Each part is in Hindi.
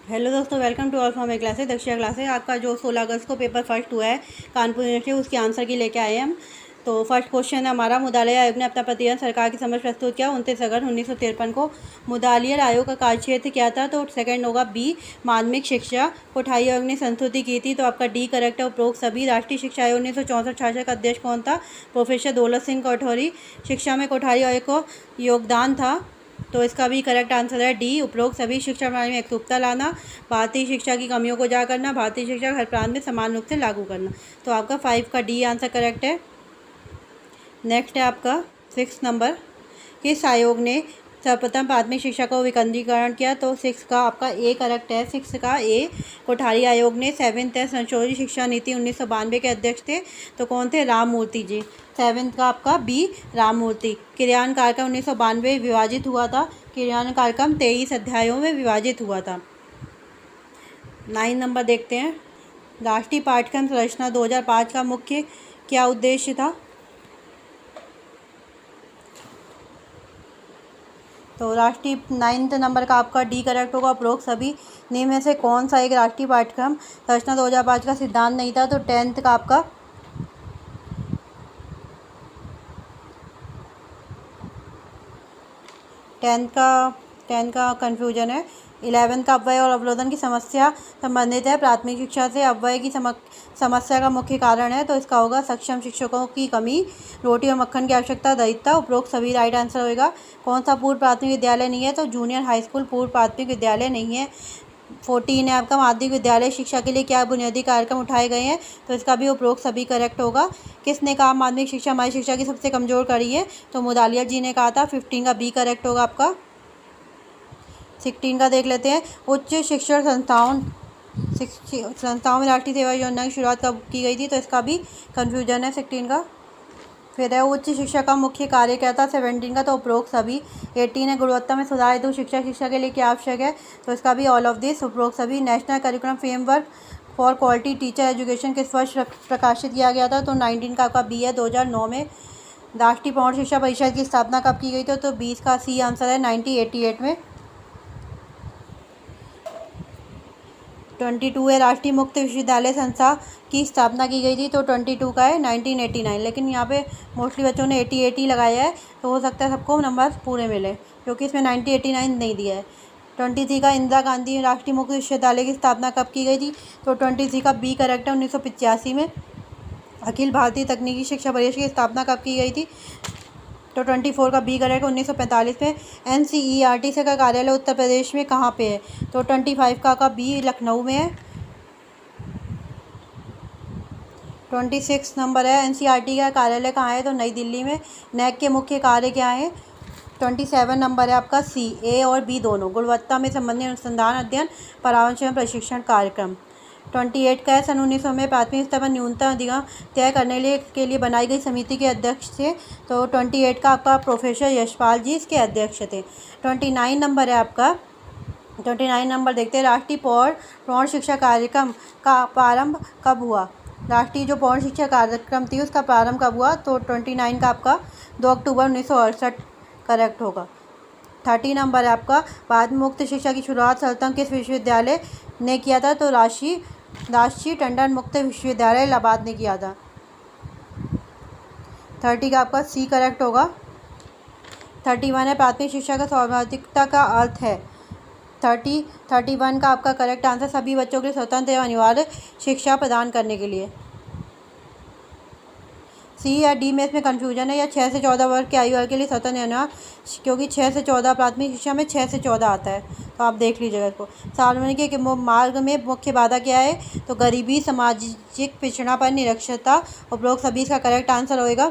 हेलो दोस्तों, welcome to all for my classes. दक्षिया क्लासेस आपका जो 16 अगस्त को पेपर फर्स्ट हुआ है कानपुर यूनिवर्सिटी, उसके आंसर की लेके आए हैं हम। तो फर्स्ट क्वेश्चन है हमारा, मुदालिया आयोग ने अपना प्रतिवेदन सरकार के समक्ष प्रस्तुत किया 29 अगस्त 1953 को। मुदालिया आयोग का कार्यक्षेत्र क्या था? तो सेकंड होगा बी, माध्यमिक शिक्षा। कोठारी आयोग ने संस्तुति की थी, तो आपका डी करेक्ट है। उपरोक्त सभी। राष्ट्रीय शिक्षा आयोग 1964-66 का अध्यक्ष कौन था? प्रोफेसर दौलत सिंह कोठारी। शिक्षा में कोठारी आयोग को योगदान था, तो इसका भी करेक्ट आंसर है डी, उपरोक्त सभी। शिक्षा प्रणाली में एकरूपता लाना, भारतीय शिक्षा की कमियों को उजागर करना, भारतीय शिक्षा हर प्रांत में समान रूप से लागू करना। तो आपका 5 का डी आंसर करेक्ट है। नेक्स्ट है आपका 6 नंबर, किस आयोग ने सर्वप्रथम प्राथमिक शिक्षा को विकेंद्रीकरण किया? तो 6 का आपका ए करेक्ट है। 6 का ए, कोठारी आयोग ने। 7th है, संशोधित शिक्षा नीति 1992 के अध्यक्ष थे, तो कौन थे? राम मूर्ति जी। 7th का आपका बी, राम मूर्ति। क्रियान्वयन कार्यक्रम 1992 विभाजित हुआ था। क्रियान्वयन कार्यक्रम 23 अध्यायों में विभाजित हुआ था। 9 नंबर देखते हैं, राष्ट्रीय पाठ्यक्रम संरचना 2005 का मुख्य क्या उद्देश्य था? तो राष्ट्रीय 9th नंबर का आपका डी करेक्ट होगा। उपरोक्त सभी निम्न में से कौन सा एक राष्ट्रीय पाठ्यक्रम संरचना 2005 का सिद्धांत नहीं था? तो 10th का आपका 10 का कन्फ्यूजन है। 11th का अव्यय और अवरोधन की समस्या संबंधित है प्राथमिक शिक्षा से। अव्यय की समस्या का मुख्य कारण है, तो इसका होगा सक्षम शिक्षकों की कमी, रोटी और मक्खन की आवश्यकता, दरिद्रता। उपरोक्त सभी राइट आंसर होगा। कौन सा पूर्व प्राथमिक विद्यालय नहीं है? तो जूनियर हाई स्कूल पूर्व प्राथमिक विद्यालय नहीं है। 14 है आपका, माध्यमिक विद्यालय शिक्षा के लिए क्या बुनियादी कार्यक्रम उठाए गए हैं? तो इसका भी उपरोक्त सभी करेक्ट होगा। किसने कहा माध्यमिक शिक्षा हमारी शिक्षा की सबसे कमज़ोर कड़ी है? तो मुदालिया जी ने कहा था। 15 का बी करेक्ट होगा आपका। 16 का देख लेते हैं, उच्च शिक्षण संस्थाओं में राष्ट्रीय सेवा योजना की शुरुआत कब की गई थी? तो इसका भी कन्फ्यूजन है 16 का। फिर है, उच्च शिक्षा का मुख्य कार्य क्या था? 17 का, तो उपरोक्त सभी। 18 है, गुणवत्ता में सुधार हेतु शिक्षा के लिए क्या आवश्यक है? तो इसका भी ऑल ऑफ दिस, उपरोक्त सभी। National curriculum framework for quality teacher education किस वर्ष प्रकाशित किया गया था? तो 19 का आपका बी है, 2009 में। राष्ट्रीय प्रौढ़ शिक्षा परिषद की स्थापना कब की गई थी? तो 20 का सी आंसर है, 1988 में। 22 है, राष्ट्रीय मुक्त विश्वविद्यालय संस्था की स्थापना की गई थी, तो 22 का है, 1989। लेकिन यहाँ पे मोस्टली बच्चों ने 88 ही लगाया है, तो हो सकता है सबको नंबर पूरे मिले, क्योंकि इसमें 1989 नहीं दिया है। 23 का, इंदिरा गांधी राष्ट्रीय मुक्त विश्वविद्यालय की स्थापना कब की गई थी? तो 23 का बी करेक्ट है, 1985 में। अखिल भारतीय तकनीकी शिक्षा परिषद की स्थापना कब की गई थी? तो 24 का बी करेक्ट, 1945 में। NCERT से का कार्यालय उत्तर प्रदेश में कहाँ पे है? तो 25 का बी लखनऊ में है। 26 नंबर है, NCERT का कार्यालय कहाँ है? तो नई दिल्ली में। NAAC के मुख्य कार्य क्या है? 27 नंबर है आपका सी, ए और बी दोनों। गुणवत्ता में संबंधित अनुसंधान, अध्ययन, परामर्श एवं प्रशिक्षण कार्यक्रम। 28 का है, सन 1900 में प्राथमिक स्तर पर न्यूनतम अधिगम तय करने के लिए बनाई गई समिति के अध्यक्ष थे, तो 28 का आपका प्रोफेसर यशपाल जी इसके अध्यक्ष थे। 29 नंबर है आपका, 29 नंबर देखते हैं, राष्ट्रीय प्रौढ़ शिक्षा कार्यक्रम का प्रारंभ कब हुआ? राष्ट्रीय जो प्रौढ़ शिक्षा कार्यक्रम थी उसका प्रारंभ कब हुआ? तो 29 का आपका 2 अक्टूबर 1968 करेक्ट होगा। 30 नंबर है आपका, भारत में मुक्त शिक्षा की शुरुआत सर्वप्रथम किस विश्वविद्यालय ने किया था? तो राष्ट्रीय टंडन मुक्त विश्वविद्यालय इलाहाबाद ने किया था। 30 का आपका सी करेक्ट होगा। 31 है, प्राथमिक शिक्षा का सर्वाधिकता का अर्थ है? 31 का आपका करेक्ट आंसर, सभी बच्चों के लिए स्वतंत्र एवं अनिवार्य शिक्षा प्रदान करने के लिए। सी या डी में इसमें कन्फ्यूजन है, या 6 से 14 वर्ष के आयु वर्ग के लिए स्वतंत्र अनिवार्य, क्योंकि 6 से 14 प्राथमिक शिक्षा में 6 से 14 आता है, तो आप देख लीजिएगा इसको। सार्वजनिक के मार्ग में मुख्य बाधा क्या है? तो गरीबी, सामाजिक पिछड़ापन, निरक्षरता। उपरोक्त सभी इसका करेक्ट आंसर होएगा,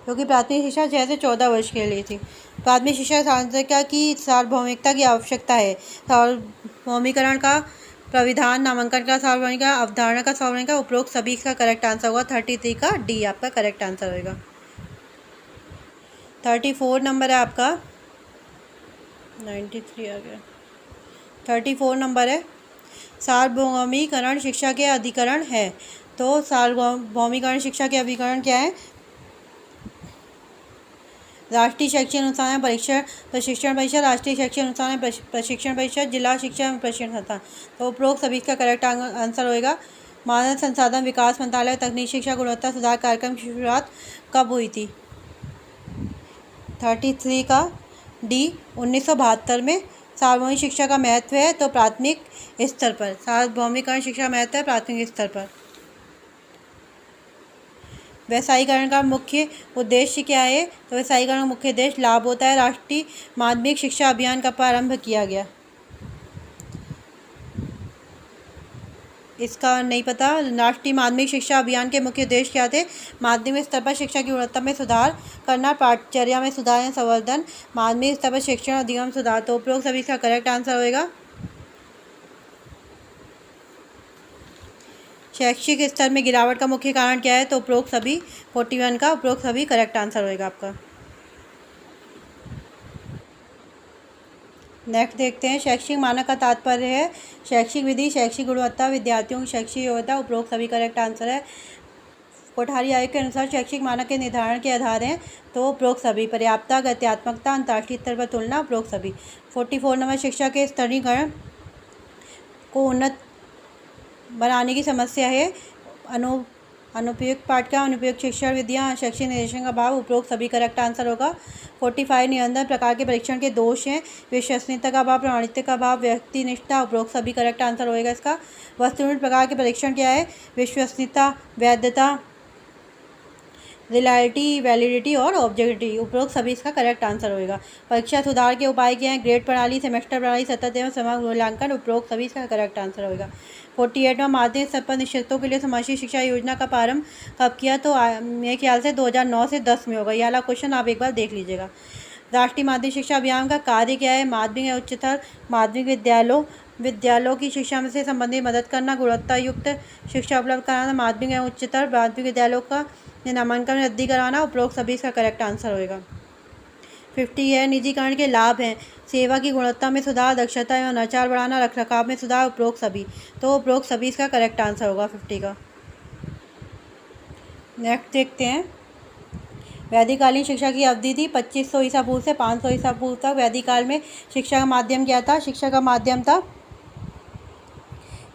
क्योंकि प्राथमिक शिक्षा 6 से 14 वर्ष के लिए थी। प्राथमिक शिक्षा सांख्यिकी की सार्वभौमिकता की आवश्यकता है। सार्वभौमिकरण का प्रविधान, नामांकन का सार्वभौमिक, अवधारणा का सार्वभौमिक। उपरोक्त सभी का करेक्ट आंसर होगा। 33 का डी आपका करेक्ट आंसर होगा। 34 नंबर है आपका, 93 आ गया। 34 नंबर है, सार्वभौमिकरण शिक्षा के अधिकरण है। तो सार्वभौमिकरण शिक्षा के अधिकरण क्या है? राष्ट्रीय शैक्षिक अनुसंधान प्रशिक्षण परिषद, राष्ट्रीय शैक्षिक अनुसंधान प्रशिक्षण परिषद, जिला शिक्षा प्रशिक्षण संस्थान। तो उपरोक्त सभी का करेक्ट आंसर होएगा। मानव संसाधन विकास मंत्रालय तकनीकी शिक्षा गुणवत्ता सुधार कार्यक्रम की शुरुआत कब हुई थी? 33 का डी 1972 में। सार्वभौमिक शिक्षा का महत्व है तो प्राथमिक स्तर पर, सार्वभौमिकरण शिक्षा महत्व है प्राथमिक स्तर पर। वैसायीकरण का मुख्य उद्देश्य क्या है? तो वैसायीकरण का मुख्य उद्देश्य लाभ होता है। राष्ट्रीय माध्यमिक शिक्षा अभियान का प्रारंभ किया गया, इसका नहीं पता। राष्ट्रीय माध्यमिक शिक्षा अभियान के मुख्य उद्देश्य क्या थे? माध्यमिक स्तर पर शिक्षा की गुणवत्ता में सुधार करना, पाठचर्या में सुधार या संवर्धन, माध्यमिक स्तर पर शिक्षण अधिगम सुधार। तो उपरोक्त सभी का करेक्ट आंसर होएगा। शैक्षिक स्तर में गिरावट का मुख्य कारण क्या है? तो उपरोक्त सभी 41 का उपरोक्त सभी करेक्ट आंसर होएगा आपका। नेक्स्ट देखते हैं, शैक्षिक मानक का तात्पर्य है शैक्षिक विधि, शैक्षिक गुणवत्ता, विद्यार्थियों की शैक्षिक योग्यता। उपरोक्त सभी करेक्ट आंसर है। कोठारी आयोग के अनुसार शैक्षिक मानक के निर्धारण के आधार हैं तो उपरोक्त सभी। पर्याप्तता, गत्यात्मकता, अंतर्राष्ट्रीय स्तर पर तुलना। उपरोक्त सभी। 44 नंबर, शिक्षा के स्तरीकरण को उन्नत बनाने की समस्या है। अनुपयुक्त पाठ्यक्रम, अनुपयुक्त शिक्षण विधियाँ, शैक्षिक निर्देशन का अभाव। उपरोक्त सभी करेक्ट आंसर होगा। 45 निबंधन प्रकार के परीक्षण के दोष हैं। विश्वसनीयता का अभाव, प्रमाणिकता का अभाव, व्यक्तिनिष्ठता। उपरोक्त सभी करेक्ट आंसर होएगा इसका। वस्तुनिष्ठ प्रकार के परीक्षण क्या है? विश्वसनीयता, वैधता, रिलायबिलिटी, वैलिडिटी और ऑब्जेक्टिविटी। उपरोक्त सभी इसका करेक्ट आंसर होएगा। परीक्षा सुधार के उपाय क्या हैं? ग्रेड प्रणाली, सेमेस्टर प्रणाली, सतत एवं समग्र मूल्यांकन। उपरोक्त सभी इसका करेक्ट आंसर होएगा। 48वां, माध्यमिक स्तर पर निश्चितों के लिए समावेशी शिक्षा योजना का प्रारंभ कब किया? तो मेरे ख्याल से 2009 से 10 में होगा। ये वाला क्वेश्चन आप एक बार देख लीजिएगा। राष्ट्रीय माध्यमिक शिक्षा अभियान का कार्य क्या है? माध्यमिक या उच्चतर माध्यमिक विद्यालयों की शिक्षा से संबंधित मदद करना, गुणवत्ता युक्त शिक्षा उपलब्ध कराना, माध्यमिक या उच्चतर माध्यमिक विद्यालयों का नामांकन वृद्धि कराना। उपरोक्त सभी इसका करेक्ट आंसर होएगा। 50 है, निजीकरण के लाभ हैं सेवा की गुणवत्ता में सुधार, दक्षता एवं नवाचार बढ़ाना, रखरखाव में सुधार। उपरोक्त सभी। तो उपरोक्त सभी इसका करेक्ट आंसर होगा 50 का। नेक्स्ट देखते हैं, वैदिककालीन शिक्षा की अवधि थी 2500 ईसा पूर्व से 500 ईसा पूर्व तक। वैदिककाल में शिक्षा का माध्यम क्या था? शिक्षा का माध्यम था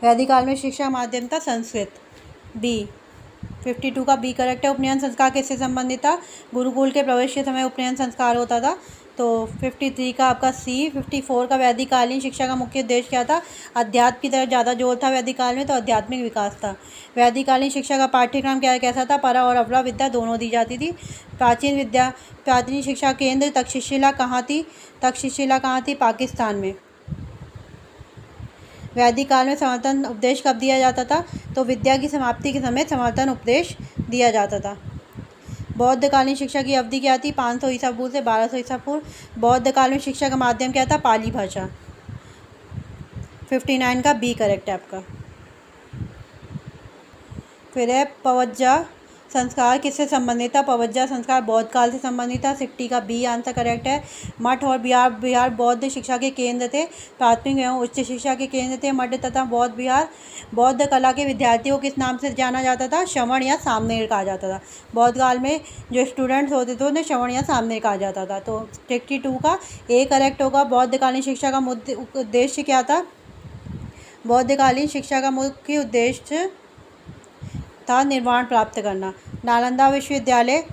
वैदिककाल में शिक्षा का माध्यम था संस्कृत। बी 52 का बी करेक्ट है। उपनयन संस्कार किससे संबंधित था? गुरुकुल के प्रवेश के समय उपनयन संस्कार होता था। तो 53 का आपका सी। 54 का वैदिककालीन शिक्षा का मुख्य उद्देश्य क्या था? अध्यात्म की तरफ ज़्यादा जोर था वैदिक काल में, तो आध्यात्मिक विकास था। वैदिककालीन शिक्षा का पाठ्यक्रम कैसा था? para और अपरा विद्या दोनों दी जाती थी। प्राचीन शिक्षा केंद्र तक्षशिला कहाँ थी? पाकिस्तान में। वैदिक काल में समर्थन उपदेश कब दिया जाता था? तो विद्या की समाप्ति के समय समर्थन उपदेश दिया जाता था। बौद्धकालीन शिक्षा की अवधि क्या थी? 500 ईसा पूर्व से 1200 ईसा पूर्व। बौद्ध काल में शिक्षा का माध्यम क्या था? पाली भाषा। 59 का बी करेक्ट है आपका। फिर है पवज्जा संस्कार किससे संबंधित था? पवज्जा संस्कार बौद्ध काल से संबंधित था। 60 का बी आंसर करेक्ट है। मठ और बिहार बौद्ध शिक्षा के केंद्र थे, प्राथमिक एवं उच्च शिक्षा के केंद्र थे। मठ तथा बौद्ध विहार। बौद्ध कला के विद्यार्थियों को किस नाम से जाना जाता था? श्रवण या सामनेर कहा जाता था। बौद्ध काल में जो स्टूडेंट्स होते थे उन्हें श्रवण या सामनेर कहा जाता था। तो 62 का ए करेक्ट होगा। बौद्धकालीन शिक्षा का उद्देश्य क्या था? बौद्धकालीन शिक्षा का मुख्य उद्देश्य था निर्वाण प्राप्त करना। नालंदा विश्वविद्यालय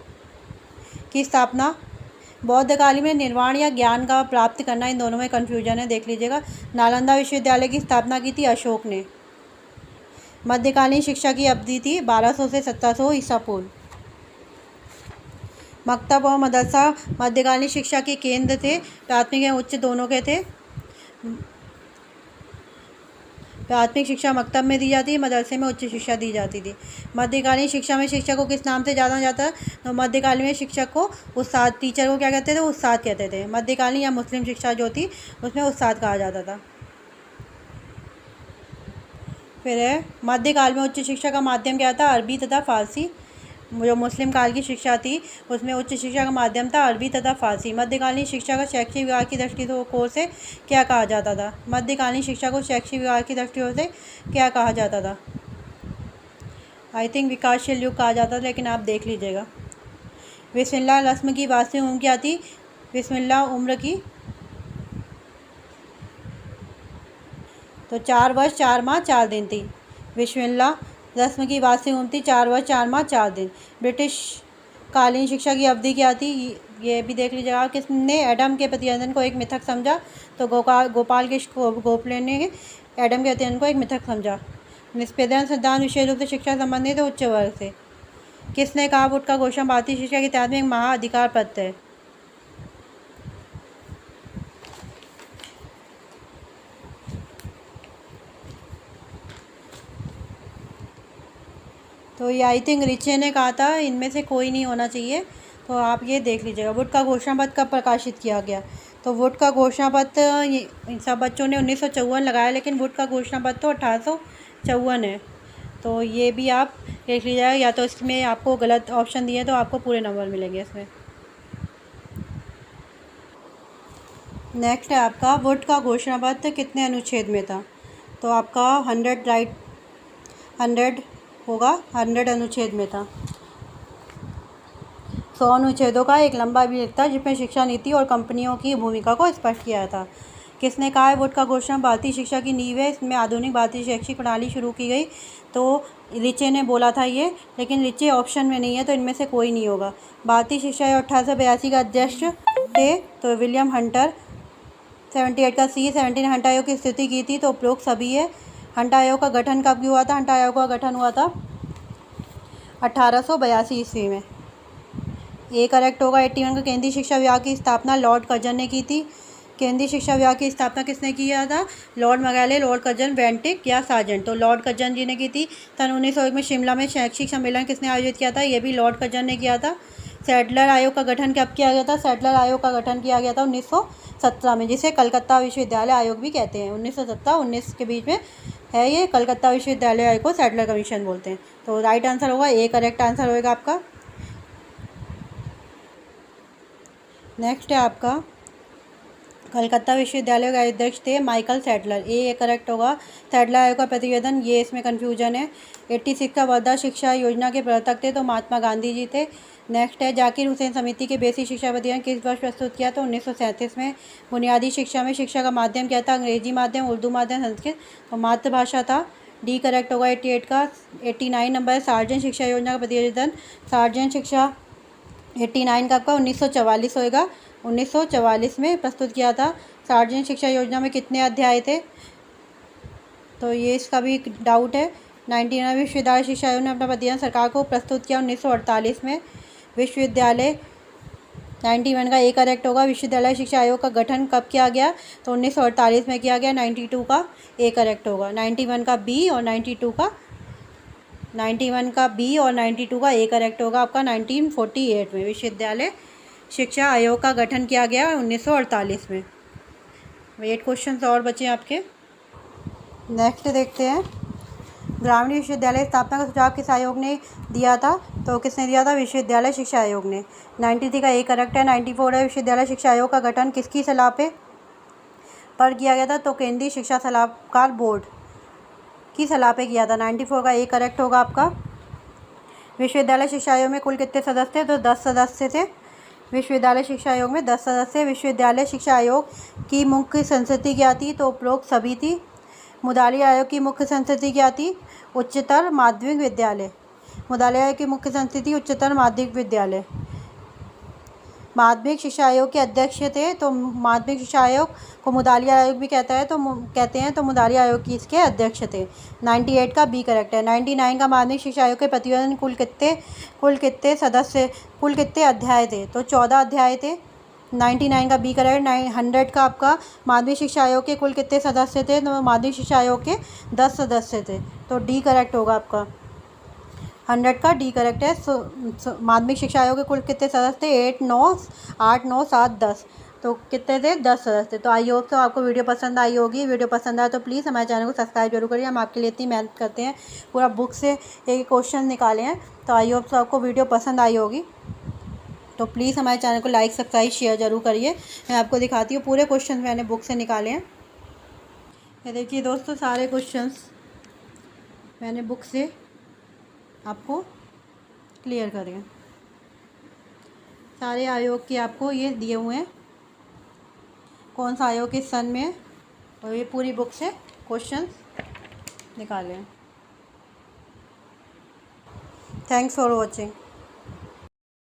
की स्थापना बौद्धकालीन में निर्वाण या ज्ञान का प्राप्त करना, इन दोनों में कन्फ्यूजन है, देख लीजिएगा। नालंदा विश्वविद्यालय की स्थापना की थी अशोक ने। मध्यकालीन शिक्षा की अवधि थी 1200 से 1700 ईसा पूर्व। मकतब और मदरसा मध्यकालीन शिक्षा के केंद्र थे, प्राथमिक एवं उच्च दोनों के थे। प्राथमिक शिक्षा मकतब में दी जाती है, मदरसे में उच्च शिक्षा दी जाती थी। मध्यकालीन शिक्षा में शिक्षक को किस नाम से जाना जाता है? तो मध्यकालीन में शिक्षक को उस्ताद, टीचर को क्या कहते थे? उस्ताद कहते थे। मध्यकालीन या मुस्लिम शिक्षा जो थी उसमें उस्ताद कहा जाता था। फिर है मध्यकाल में उच्च शिक्षा का माध्यम क्या था? अरबी तथा फारसी। जो मुस्लिम काल की शिक्षा थी उसमें उच्च शिक्षा का माध्यम था अरबी तथा फारसी। मध्यकालीन शिक्षा का शैक्षिक विकास की दृष्टिकोण से क्या कहा जाता था? मध्यकालीन शिक्षा को शैक्षिक विकास की दृष्टिकोण से क्या कहा जाता था? आई थिंक विकासशील युग कहा जाता था, लेकिन आप देख लीजिएगा। बिस्मिल्लाह रस्म की बात से उम्र क्या थी? बिस्मिल्लाह उम्र की, तो 4 वर्ष 4 माह 4 दिन थी। बिस्मिल्लाह रस्म की बात से उम्र थी 4 वर्ष 4 माह 4 दिन। ब्रिटिश कालीन शिक्षा की अवधि क्या थी? ये भी देख लीजिएगा। किसने एडम के प्रतिवेदन को एक मिथक समझा? तो गोपाल कृष्ण गोखले ने एडम के प्रतिवेदन को एक मिथक समझा। निष्पेदन सिद्धांत विशेष रूप से शिक्षा संबंधित है उच्च वर्ग से। किसने कहा वोट का घोषणा भारतीय शिक्षा के इतिहास में एक महाअधिकार पत्र है? तो ये आई थिंक रिचे ने कहा था, इनमें से कोई नहीं होना चाहिए। तो आप ये देख लीजिएगा। वोट का घोषणा पत्र कब प्रकाशित किया गया? तो वोट का घोषणा पत्र सब बच्चों ने 1954 लगाया, लेकिन वोट का घोषणा पत्र तो 1854 है। तो ये भी आप देख लीजिएगा। या तो इसमें आपको गलत ऑप्शन दिए तो आपको पूरे नंबर मिलेंगे इसमें। नेक्स्ट है आपका वोट का घोषणा पत्र कितने अनुच्छेद में था? तो आपका 100 होगा, 100 अनुच्छेद में था। 100 अनुच्छेदों का एक लंबा अभिलेख था जिसमें शिक्षा नीति और कंपनियों की भूमिका को स्पष्ट किया था। किसने कहा है वोट का घोषणा भारतीय शिक्षा की नींव है, इसमें आधुनिक भारतीय शैक्षिक प्रणाली शुरू की गई? तो रिचे ने बोला था ये, लेकिन रिचे ऑप्शन में नहीं है, तो इनमें से कोई नहीं होगा। भारतीय शिक्षा आयोग 1882 का अध्यक्ष थे तो विलियम हंटर। 78 का सी 17 हंटर आयोग की स्थिति की थी, तो उपरोक्त सभी है। हंटर आयोग का गठन कब हुआ था? हंटर आयोग का गठन हुआ था 1882 ईस्वी में। ये करेक्ट होगा। 81 का केंद्रीय शिक्षा विभाग की स्थापना लॉर्ड कर्जन ने की थी। केंद्रीय शिक्षा विभाग की स्थापना किसने किया था? Lord Macaulay, Lord Curzon, Bentinck या सार्जेंट? तो लॉर्ड कर्जन जी ने की थी। सन 1901 में शिमला में शैक्षिक सम्मेलन किसने आयोजित किया था? ये भी लॉर्ड कर्जन ने किया था। सैडलर आयोग का गठन कब किया गया था? सैडलर आयोग का गठन किया गया था 1917 में, जिसे कलकत्ता विश्वविद्यालय आयोग भी कहते हैं। 1917-19 के बीच में है ये। कलकत्ता विश्वविद्यालय आयोग को सैडलर कमीशन बोलते हैं। तो राइट आंसर होगा ए, करेक्ट आंसर होगा आपका। नेक्स्ट है आपका कलकत्ता विश्वविद्यालय के अध्यक्ष थे माइकल सैडलर। ए करेक्ट होगा। सैडलर आयोग का प्रतिवेदन, ये इसमें कन्फ्यूजन है। 86 का वर्धा शिक्षा योजना के प्रवर्तक थे तो महात्मा गांधी जी थे। नेक्स्ट है जाकिर हुसैन समिति के बेसिक शिक्षा प्रतिवेदन किस वर्ष प्रस्तुत किया? तो 1937 में। बुनियादी शिक्षा में शिक्षा का माध्यम क्या था? अंग्रेजी माध्यम, उर्दू माध्यम, संस्कृत? तो मातृभाषा था। डी करेक्ट होगा। 88 का 89 नंबर है सार्वजनिक शिक्षा योजना का प्रतिवेदन। सार्वजनिक शिक्षा 89 का आपका 1944 होएगा। 1944 में प्रस्तुत किया था। सार्वजनिक शिक्षा योजना में कितने अध्याय थे? तो ये इसका भी एक डाउट है। 99 विश्वविद्यालय शिक्षा आयोग ने अपना प्रतिवेदन सरकार को प्रस्तुत किया 1948 में। विश्वविद्यालय 91 का ए करेक्ट होगा। विश्वविद्यालय शिक्षा आयोग का गठन कब किया गया? तो 1948 में किया गया। 92 का ए करेक्ट होगा। 91 का बी और 92 का 91 का बी और 92 का ए करेक्ट होगा आपका। 1948 में विश्वविद्यालय शिक्षा आयोग का गठन किया गया 1948 में। 8 क्वेश्चन और बचे आपके। नेक्स्ट देखते हैं ग्रामीण विश्वविद्यालय स्थापना का सुझाव किस आयोग ने दिया था? तो किसने दिया था? विश्वविद्यालय शिक्षा आयोग ने। 93 का ए करेक्ट है। 94 है विश्वविद्यालय शिक्षा आयोग का गठन किसकी सलाह पर किया गया था? तो केंद्रीय शिक्षा सलाहकार बोर्ड की सलाह पे किया था। 94 का ए करेक्ट होगा आपका। विश्वविद्यालय शिक्षा आयोग में कुल कितने सदस्य थे? तो 10 सदस्य थे। विश्वविद्यालय शिक्षा आयोग में 10 सदस्य। विश्वविद्यालय शिक्षा आयोग की मुख्य संस्कृति क्या थी? तो उपरोक्त सभी थी। मुदालिया आयोग की मुख्य संस्कृति क्या थी? उच्चतर माध्यमिक विद्यालय। मुदालिया आयोग की मुख्य संस्कृति उच्चतर माध्यमिक विद्यालय। माध्यमिक शिक्षा आयोग के अध्यक्ष थे, तो माध्यमिक शिक्षा आयोग को मुदालिया आयोग भी कहते हैं, तो मुदालिया आयोग की इसके अध्यक्ष थे। 98 का बी करेक्ट है। 99 का माध्यमिक शिक्षा आयोग के प्रतिवेदन कुल कितने अध्याय थे? तो 14 अध्याय थे। 99 का बी करेक्ट। 100 का आपका माध्यमिक शिक्षा आयोग के कुल कितने सदस्य थे? तो माध्यमिक शिक्षा आयोग के 10 सदस्य थे, तो डी करेक्ट होगा आपका। 100 का डी करेक्ट है। माध्यमिक शिक्षा आयोग के कुल कितने सदस्य थे? 8 9 7 10, तो कितने थे? 10 सदस्य। तो आई होप तो आपको वीडियो पसंद आई होगी। वीडियो पसंद आए तो प्लीज़ हमारे चैनल को सब्सक्राइब जरूर करिए। हम आपके लिए इतनी मेहनत करते हैं, पूरा बुक से एक क्वेश्चन निकाले हैं। तो आई होप तो आपको वीडियो पसंद आई होगी। तो प्लीज़ हमारे चैनल को लाइक सब्सक्राइब शेयर जरूर करिए। मैं आपको दिखाती हूँ पूरे क्वेश्चन मैंने बुक से निकाले हैं। ये देखिए दोस्तों, सारे क्वेश्चंस मैंने बुक से आपको क्लियर करें। सारे आयोग के आपको ये दिए हुए हैं, कौन सा आयोग किस सन में है, और ये पूरी बुक से क्वेश्चन निकाले हैं। Thanks for watching.